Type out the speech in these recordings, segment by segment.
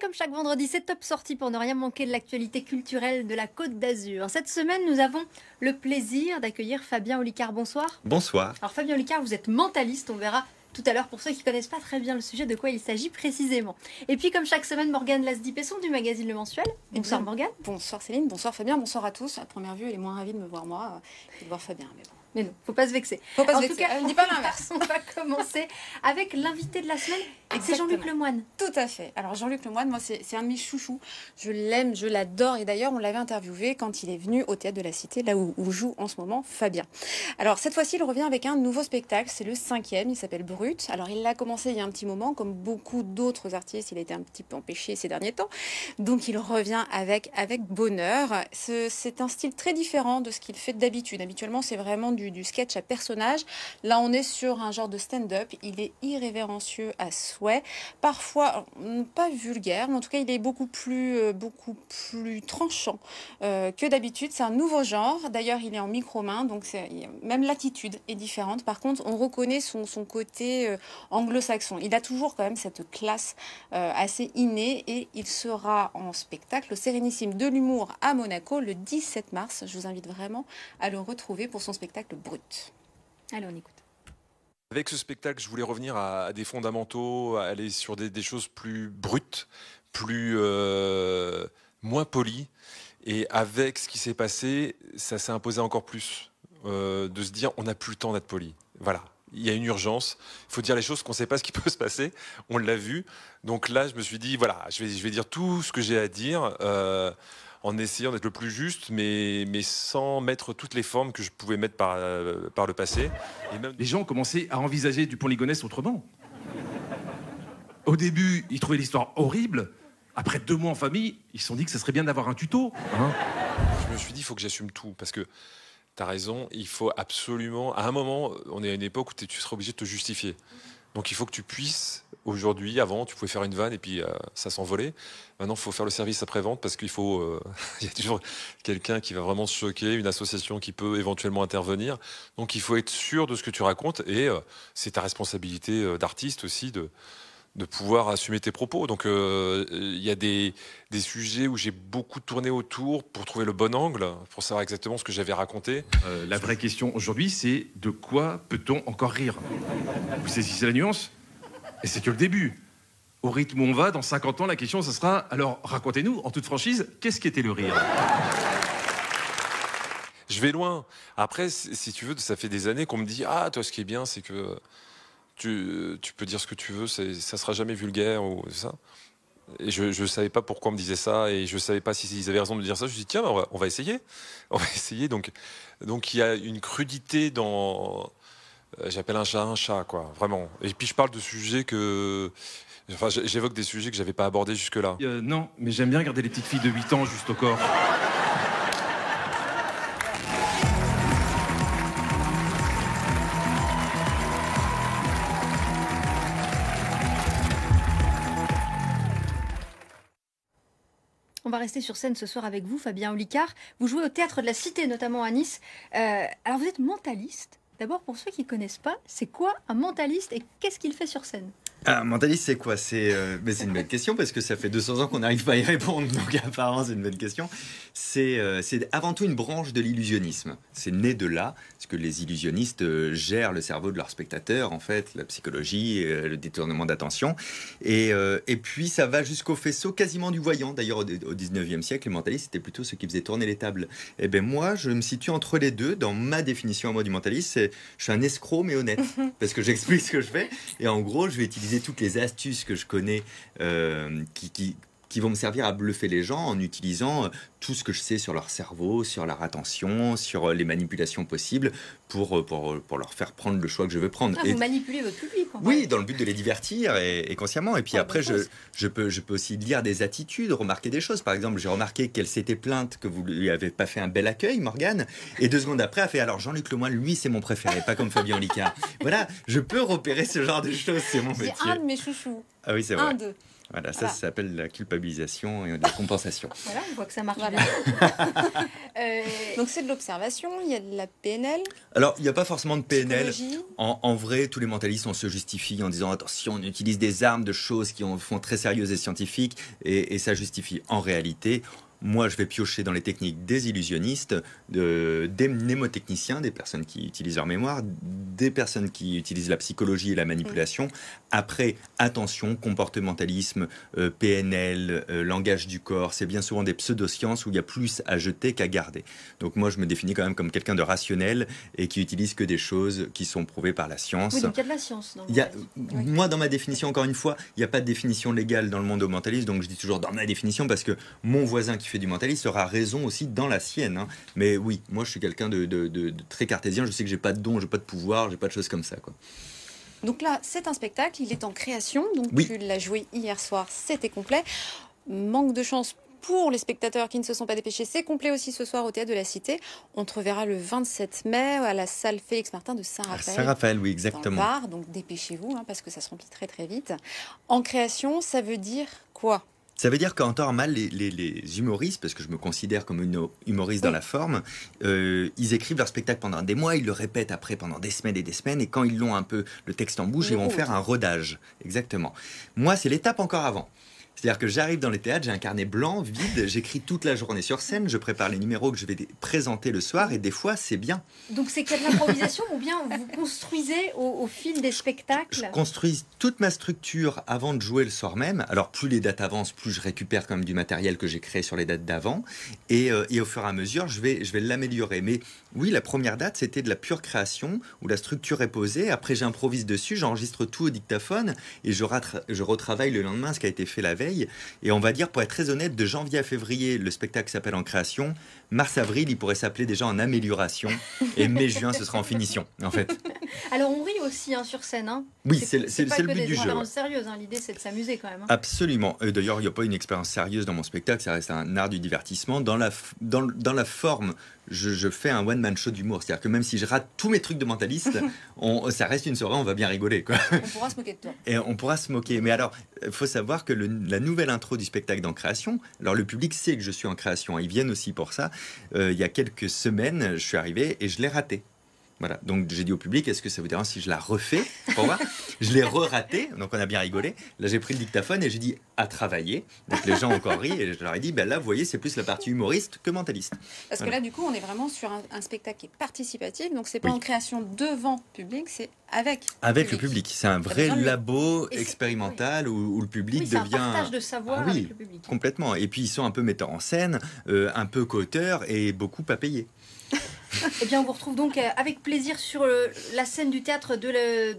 comme chaque vendredi, c'est Top Sortie pour ne rien manquer de l'actualité culturelle de la Côte d'Azur. Cette semaine, nous avons le plaisir d'accueillir Fabien Olicard. Bonsoir. Bonsoir. Alors Fabien Olicard, vous êtes mentaliste, on verra tout à l'heure pour ceux qui ne connaissent pas très bien le sujet de quoi il s'agit précisément. Et puis comme chaque semaine, Morgane Lasdi-Pesson du magazine Le Mensuel. Bonsoir Morgane. Bonsoir Céline, bonsoir Fabien, bonsoir à tous. À première vue, elle est moins ravie de me voir moi que de voir Fabien. Mais bon. Mais non, faut pas se vexer. Faut pas se en vexer. tout cas, Elle dit pas l'inverse. On va commencer avec l'invité de la semaine. C'est Jean-Luc Lemoyne. Tout à fait. Alors Jean-Luc Lemoyne, moi c'est un de mes chouchous. Je l'aime, je l'adore. Et d'ailleurs, on l'avait interviewé quand il est venu au Théâtre de la Cité, là où joue en ce moment Fabien. Alors cette fois-ci, il revient avec un nouveau spectacle. C'est le 5e. Il s'appelle Brut. Alors il l'a commencé il y a un petit moment. Comme beaucoup d'autres artistes, il a été un petit peu empêché ces derniers temps. Donc il revient avec bonheur. C'est un style très différent de ce qu'il fait d'habitude. Habituellement, c'est vraiment du sketch à personnage. Là, on est sur un genre de stand-up. Il est irrévérencieux à souhait. Parfois, pas vulgaire, mais en tout cas, il est beaucoup plus tranchant que d'habitude. C'est un nouveau genre. D'ailleurs, il est en micro-main, donc même l'attitude est différente. Par contre, on reconnaît son côté anglo-saxon. Il a toujours quand même cette classe assez innée et il sera en spectacle au Sérénissime de l'Humour à Monaco le 17 mars. Je vous invite vraiment à le retrouver pour son spectacle Brut. Allez, on écoute. Avec ce spectacle, je voulais revenir à des fondamentaux, à aller sur des choses plus brutes, moins polies. Et avec ce qui s'est passé, ça s'est imposé encore plus de se dire on n'a plus le temps d'être poli. Voilà. Il y a une urgence, il faut dire les choses qu'on ne sait pas ce qui peut se passer, on l'a vu. Donc là, je me suis dit, voilà, je vais dire tout ce que j'ai à dire en essayant d'être le plus juste, mais sans mettre toutes les formes que je pouvais mettre par le passé. Et même... Les gens commençaient à envisager Dupont Ligonnès autrement. Au début, ils trouvaient l'histoire horrible. Après 2 mois en famille, ils se sont dit que ça serait bien d'avoir un tuto. Hein. Je me suis dit, il faut que j'assume tout, parce que tu as raison, il faut absolument... À un moment, on est à une époque où tu seras obligé de te justifier. Donc il faut que tu puisses, aujourd'hui, avant, tu pouvais faire une vanne et puis ça s'envolait. Maintenant, il faut faire le service après-vente parce qu'il faut... il y a toujours quelqu'un qui va vraiment se choquer, une association qui peut éventuellement intervenir. Donc il faut être sûr de ce que tu racontes et c'est ta responsabilité d'artiste aussi de pouvoir assumer tes propos. Donc il y a des sujets où j'ai beaucoup tourné autour pour trouver le bon angle, pour savoir exactement ce que j'avais raconté. La vraie question aujourd'hui, c'est de quoi peut-on encore rire? Vous saisissez la nuance? Et c'est que le début. Au rythme où on va, dans 50 ans, la question, ce sera, alors racontez-nous, en toute franchise, qu'est-ce qu'était le rire? Je vais loin. Après, si tu veux, ça fait des années qu'on me dit « Ah, toi, ce qui est bien, c'est que... Tu peux dire ce que tu veux, ça sera jamais vulgaire ou ça. » Et je savais pas pourquoi on me disait ça et je savais pas s'ils avaient raison de me dire ça. Je me suis dit tiens, on va essayer. On va essayer. Donc il y a une crudité dans... J'appelle un chat, quoi, vraiment. Et puis je parle de sujets que... Enfin, j'évoque des sujets que j'avais pas abordés jusque-là. Non, mais j'aime bien regarder les petites filles de 8 ans juste au corps. On va rester sur scène ce soir avec vous, Fabien Olicard. Vous jouez au Théâtre de la Cité, notamment à Nice. Alors vous êtes mentaliste. D'abord, pour ceux qui ne connaissent pas, c'est quoi un mentaliste et qu'est-ce qu'il fait sur scène? Un mentaliste, c'est quoi? C'est une bonne question parce que ça fait 200 ans qu'on n'arrive pas à y répondre. Donc apparemment, c'est une bonne question. C'est avant tout une branche de l'illusionnisme. C'est né de là, parce que les illusionnistes gèrent le cerveau de leurs spectateurs, en fait, la psychologie, le détournement d'attention. Et puis, ça va jusqu'au faisceau quasiment du voyant. D'ailleurs, au 19e siècle, les mentalistes, c'était plutôt ceux qui faisaient tourner les tables. Et bien moi, je me situe entre les deux. Dans ma définition à moi du mentaliste, je suis un escroc mais honnête. Parce que j'explique ce que je fais. Et en gros, je vais utiliser toutes les astuces que je connais qui vont me servir à bluffer les gens en utilisant tout ce que je sais sur leur cerveau, sur leur attention, sur les manipulations possibles pour leur faire prendre le choix que je veux prendre. Vous manipulez votre public, en fait. Oui, dans le but de les divertir et consciemment. Et puis après, je peux aussi lire des attitudes, remarquer des choses. Par exemple, j'ai remarqué qu'elle s'était plainte que vous lui avez pas fait un bel accueil, Morgane. Et 2 secondes après, elle fait alors Jean-Luc Lemoyne, lui, c'est mon préféré, pas comme Fabien Olicard. Voilà, je peux repérer ce genre de choses, c'est mon métier. C'est un de mes chouchous. Ah oui, c'est vrai. Un d'eux. Voilà, ça Voilà. s'appelle la culpabilisation et la compensation. Voilà, on voit que ça marche Voilà. bien. Euh, Donc c'est de l'observation, il y a de la PNL, Alors, il n'y a pas forcément de PNL. psychologie. En vrai, tous les mentalistes, on se justifie en disant attention, on utilise des armes, de choses qui font très sérieuses et scientifiques, et ça justifie. En réalité, moi, je vais piocher dans les techniques des illusionnistes, des mnémotechniciens, des personnes qui utilisent leur mémoire, des personnes qui utilisent la psychologie et la manipulation. Après, attention, comportementalisme, PNL, langage du corps, c'est bien souvent des pseudosciences où il y a plus à jeter qu'à garder. Donc moi, je me définis quand même comme quelqu'un de rationnel et qui utilise que des choses qui sont prouvées par la science. oui, donc il y a de la science. Dans le Il y a, mentalisme. moi, dans ma définition, encore une fois, il n'y a pas de définition légale dans le monde mentaliste, donc je dis toujours dans ma définition parce que mon voisin qui fait du mentalisme aura raison aussi dans la sienne. Hein. Mais oui, moi, je suis quelqu'un de très cartésien. Je sais que j'ai pas de don, j'ai pas de pouvoir, j'ai pas de choses comme ça, quoi. Donc là, c'est un spectacle, il est en création, donc Oui. tu l'as joué hier soir, c'était complet. Manque de chance pour les spectateurs qui ne se sont pas dépêchés, c'est complet aussi ce soir au Théâtre de la Cité. On te reverra le 27 mai à la salle Félix Martin de Saint-Raphaël. Saint-Raphaël, oui, Dans le exactement. Var, donc dépêchez-vous hein, parce que ça se remplit très très vite. En création, ça veut dire quoi? Ça veut dire qu'en temps normal, les humoristes, parce que je me considère comme une humoriste dans Oui. la forme, ils écrivent leur spectacle pendant des mois, ils le répètent après pendant des semaines et des semaines, et quand ils l'ont un peu le texte en bouche, Le ils vont route. faire un rodage. Exactement. Moi, c'est l'étape encore avant. C'est-à-dire que j'arrive dans les théâtres, j'ai un carnet blanc, vide, j'écris toute la journée sur scène, je prépare les numéros que je vais présenter le soir, et des fois, c'est bien. Donc c'est qu'il y a de l'improvisation ou bien vous construisez au fil des Je spectacles? construis toute ma structure avant de jouer le soir même. Alors, plus les dates avancent, plus je récupère quand même du matériel que j'ai créé sur les dates d'avant. Et au fur et à mesure, je vais l'améliorer. Mais oui, la première date, c'était de la pure création, où la structure est posée. Après, j'improvise dessus, j'enregistre tout au dictaphone et je retravaille le lendemain ce qui a été fait la veille. Et on va dire, pour être très honnête, de janvier à février, le spectacle s'appelle en création. Mars-avril, il pourrait s'appeler déjà en amélioration. Et mai-juin, ce sera en finition, en fait. Alors on rit aussi hein, sur scène. Hein. Oui, c'est pas le que but des du jeu. expériences sérieuses. Hein. L'idée c'est de s'amuser quand même. Hein. Absolument. D'ailleurs, il n'y a pas une expérience sérieuse dans mon spectacle, ça reste un art du divertissement. Dans la forme, je fais un one-man show d'humour. C'est-à-dire que même si je rate tous mes trucs de mentaliste, ça reste une soirée, on va bien rigoler, quoi. On pourra se moquer de toi. Et on pourra se moquer. Mais alors, il faut savoir que la nouvelle intro du spectacle d'en création, alors le public sait que je suis en création, hein, ils viennent aussi pour ça. Il y a quelques semaines, je suis arrivé et je l'ai raté. Voilà, donc j'ai dit au public, est-ce que ça vous dérange si je la refais pour voir? Je l'ai re-raté, donc on a bien rigolé. Là, j'ai pris le dictaphone et j'ai dit à travailler. Donc les gens ont encore ri et je leur ai dit, ben là, vous voyez, c'est plus la partie humoriste que mentaliste. Parce que Voilà. là, du coup, on est vraiment sur un spectacle qui est participatif, donc c'est pas Oui. en création devant public, c'est avec Avec le public, c'est un vrai besoin de- labo Et c'est- expérimental où le public Oui, c'est un devient... partage de savoir Ah oui. avec le public. Complètement. Et puis ils sont un peu metteurs en scène, un peu qu'auteurs et beaucoup à payer. Eh bien, on vous retrouve donc avec plaisir sur la scène du théâtre de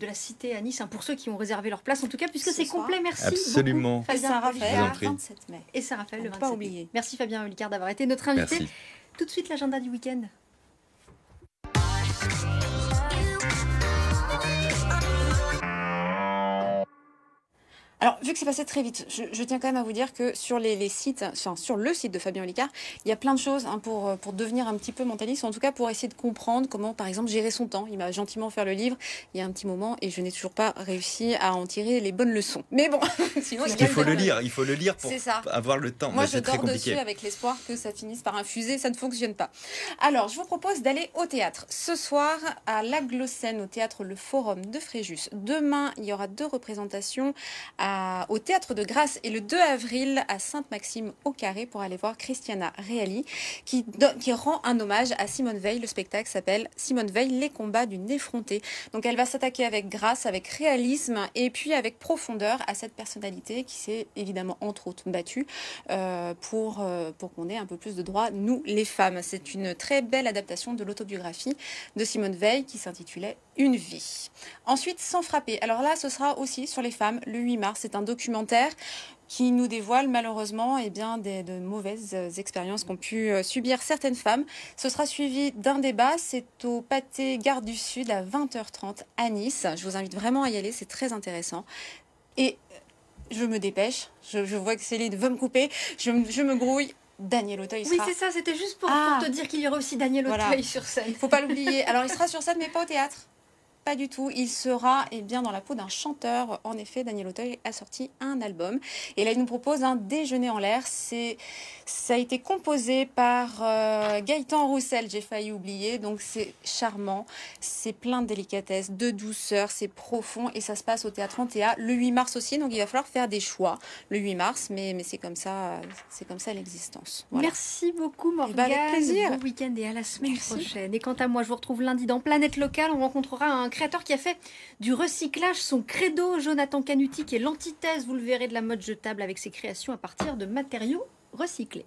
la Cité à Nice, hein, pour ceux qui ont réservé leur place, en tout cas, puisque Ce c'est soir. complet. Merci Absolument. beaucoup, Et Fabien Saint-Raphaël, Je vous en Olicard. prie. 27 mai. Et Saint-Raphaël le Faut 27 pas mai. oublier. Merci Fabien Olicard d'avoir été notre invité. Merci. Tout de suite, l'agenda du week-end. Alors, vu que c'est passé très vite, je tiens quand même à vous dire que sur les sites, enfin, sur le site de Fabien Olicard, il y a plein de choses hein, pour devenir un petit peu mentaliste, ou en tout cas pour essayer de comprendre comment, par exemple, gérer son temps. Il m'a gentiment offert le livre il y a un petit moment et je n'ai toujours pas réussi à en tirer les bonnes leçons. Mais bon, sinon, Il faut le lire, pour C'est ça. avoir le temps. Moi, Mais je c'est très dors dessus compliqué. avec l'espoir que ça finisse par infuser. Ça ne fonctionne pas. Alors, je vous propose d'aller au théâtre. Ce soir, à La Glossène, au théâtre Le Forum de Fréjus. Demain, il y aura 2 représentations au théâtre de Grasse et le 2 avril à Sainte-Maxime au Carré pour aller voir Christiana Reali qui rend un hommage à Simone Veil. Le spectacle s'appelle Simone Veil, les combats d'une effrontée. Donc, elle va s'attaquer avec grâce, avec réalisme et puis avec profondeur à cette personnalité qui s'est évidemment entre autres battue pour qu'on ait un peu plus de droits, nous les femmes. C'est une très belle adaptation de l'autobiographie de Simone Veil qui s'intitulait Une vie. Ensuite, Sans frapper. Alors là, ce sera aussi sur les femmes le 8 mars. C'est un documentaire qui nous dévoile malheureusement de mauvaises expériences qu'ont pu subir certaines femmes. Ce sera suivi d'un débat. C'est au Pâté Gare du Sud à 20h30 à Nice. Je vous invite vraiment à y aller, c'est très intéressant. Et je me dépêche, je vois que Céline veut me couper, je me grouille. Daniel Auteuil Oui, sera... c'est ça, c'était juste pour Ah. te dire qu'il y aura aussi Daniel Voilà. Auteuil sur scène. Faut pas l'oublier. Alors, il sera sur scène, mais pas au théâtre. Pas du tout. Il sera dans la peau d'un chanteur. En effet, Daniel Auteuil a sorti un album. Et là, il nous propose un déjeuner en l'air. Ça a été composé par Gaëtan Roussel, j'ai failli oublier. Donc, c'est charmant. C'est plein de délicatesse, de douceur. C'est profond. Et ça se passe au Théâtre Antea le 8 mars aussi. Donc, il va falloir faire des choix le 8 mars. Mais c'est comme ça l'existence. Voilà. Merci beaucoup, Morgane. Avec plaisir. Bon week-end et à la semaine Merci. prochaine. Et quant à moi, je vous retrouve lundi dans Planète Locale. On rencontrera un créateur qui a fait du recyclage son credo, Jonathan Canuti, qui est l'antithèse, vous le verrez, de la mode jetable avec ses créations à partir de matériaux recyclés.